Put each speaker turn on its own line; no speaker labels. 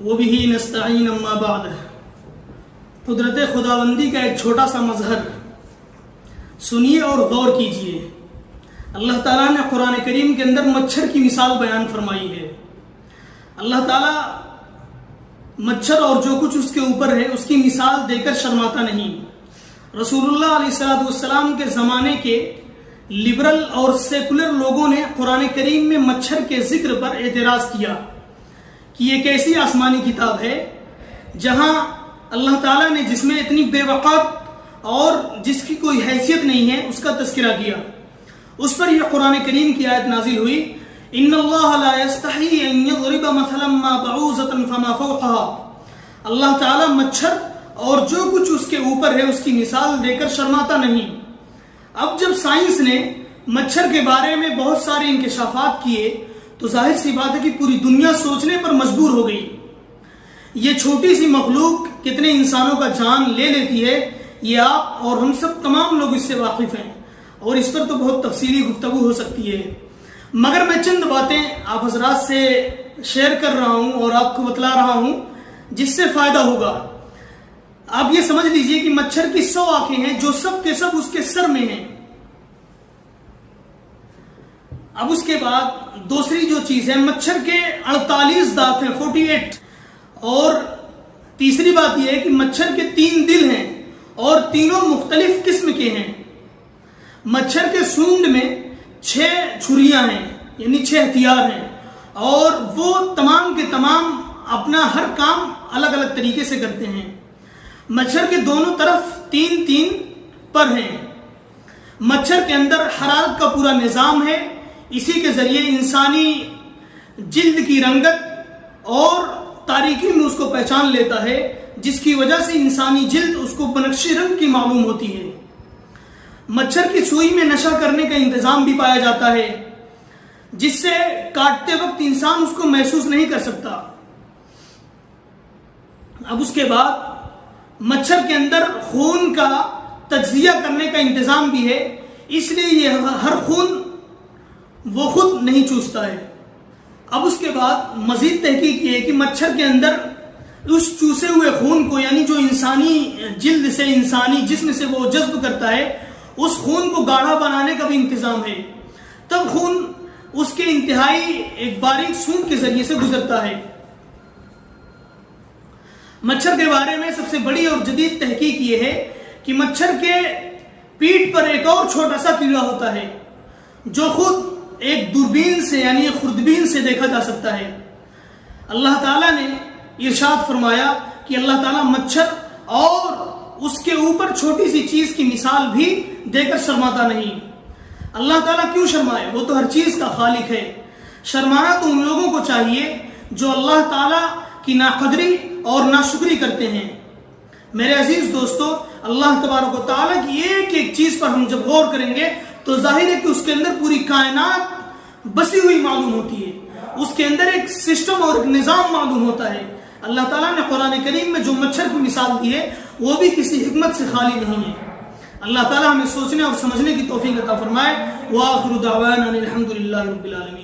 وبہ نستعین اما بعد۔ قدرت خداوندی کا ایک چھوٹا سا مظہر سنیے اور غور کیجیے۔ اللہ تعالیٰ نے قرآن کریم کے اندر مچھر کی مثال بیان فرمائی ہے۔ اللہ تعالیٰ مچھر اور جو کچھ اس کے اوپر ہے اس کی مثال دے کر شرماتا نہیں۔ رسول اللہ علیہ السلام کے زمانے کے لبرل اور سیکولر لوگوں نے قرآن کریم میں مچھر کے ذکر پر اعتراض کیا کہ یہ کیسی آسمانی کتاب ہے جہاں اللہ تعالیٰ نے جس میں اتنی بے وقعت اور جس کی کوئی حیثیت نہیں ہے اس کا تذکرہ کیا۔ اس پر یہ قرآن کریم کی آیت نازل ہوئی، ان اللہ لا یستحی ان یضرب مثلا ما بعوضۃ فما فوقها۔ اللہ تعالیٰ مچھر اور جو کچھ اس کے اوپر ہے اس کی مثال دے کر شرماتا نہیں۔ اب جب سائنس نے مچھر کے بارے میں بہت سارے انکشافات کیے تو ظاہر سی بات ہے کہ پوری دنیا سوچنے پر مجبور ہو گئی، یہ چھوٹی سی مخلوق کتنے انسانوں کا جان لے لیتی ہے، یہ آپ اور ہم سب تمام لوگ اس سے واقف ہیں، اور اس پر تو بہت تفصیلی گفتگو ہو سکتی ہے، مگر میں چند باتیں آپ حضرات سے شیئر کر رہا ہوں اور آپ کو بتلا رہا ہوں جس سے فائدہ ہوگا۔ آپ یہ سمجھ لیجئے کہ مچھر کی 100 آنکھیں ہیں جو سب کے سب اس کے سر میں ہیں۔ اب اس کے بعد دوسری جو چیز ہے، مچھر کے 48 دانت ہیں، 48، اور تیسری بات یہ ہے کہ مچھر کے 3 دل ہیں اور تینوں مختلف قسم کے ہیں۔ مچھر کے سونڈ میں 6 چھریاں ہیں، یعنی 6 ہتھیار ہیں، اور وہ تمام کے تمام اپنا ہر کام الگ الگ طریقے سے کرتے ہیں۔ مچھر کے دونوں طرف 3 پر ہیں۔ مچھر کے اندر حرارت کا پورا نظام ہے، اسی کے ذریعے انسانی جلد کی رنگت اور تاریکی میں اس کو پہچان لیتا ہے، جس کی وجہ سے انسانی جلد اس کو بنفشی رنگ کی معلوم ہوتی ہے۔ مچھر کی سوئی میں نشہ کرنے کا انتظام بھی پایا جاتا ہے، جس سے کاٹتے وقت انسان اس کو محسوس نہیں کر سکتا۔ اب اس کے بعد مچھر کے اندر خون کا تجزیہ کرنے کا انتظام بھی ہے، اس لیے یہ ہر خون وہ خود نہیں چوستا ہے۔ اب اس کے بعد مزید تحقیق یہ ہے کہ مچھر کے اندر اس چوسے ہوئے خون کو، یعنی جو انسانی جلد سے انسانی جسم سے وہ جذب کرتا ہے، اس خون کو گاڑھا بنانے کا بھی انتظام ہے، تب خون اس کے انتہائی ایک باریک سونڈ کے ذریعے سے گزرتا ہے۔ مچھر کے بارے میں سب سے بڑی اور جدید تحقیق یہ ہے کہ مچھر کے پیٹھ پر ایک اور چھوٹا سا کیڑا ہوتا ہے جو خود ایک دوربین سے یعنی خوردبین سے دیکھا جا سکتا ہے۔ اللہ تعالیٰ نے ارشاد فرمایا کہ اللہ تعالیٰ مچھر اور اس کے اوپر چھوٹی سی چیز کی مثال بھی دے کر شرماتا نہیں۔ اللہ تعالیٰ کیوں شرمائے؟ وہ تو ہر چیز کا خالق ہے۔ شرمانا تو ان لوگوں کو چاہیے جو اللہ تعالیٰ کی ناقدری اور ناشکری کرتے ہیں۔ میرے عزیز دوستو، اللہ تبارک و تعالیٰ کی ایک ایک چیز پر ہم جب غور کریں گے تو ظاہر ہے کہ اس کے اندر پوری کائنات بسی ہوئی معلوم ہوتی ہے، اس کے اندر ایک سسٹم اور ایک نظام معلوم ہوتا ہے۔ اللہ تعالیٰ نے قرآن کریم میں جو مچھر کی مثال دی ہے وہ بھی کسی حکمت سے خالی نہیں ہے۔ اللہ تعالیٰ ہمیں سوچنے اور سمجھنے کی توفیق عطا فرمائے۔ وآخر دعوانا الحمد للہ رب العالمین۔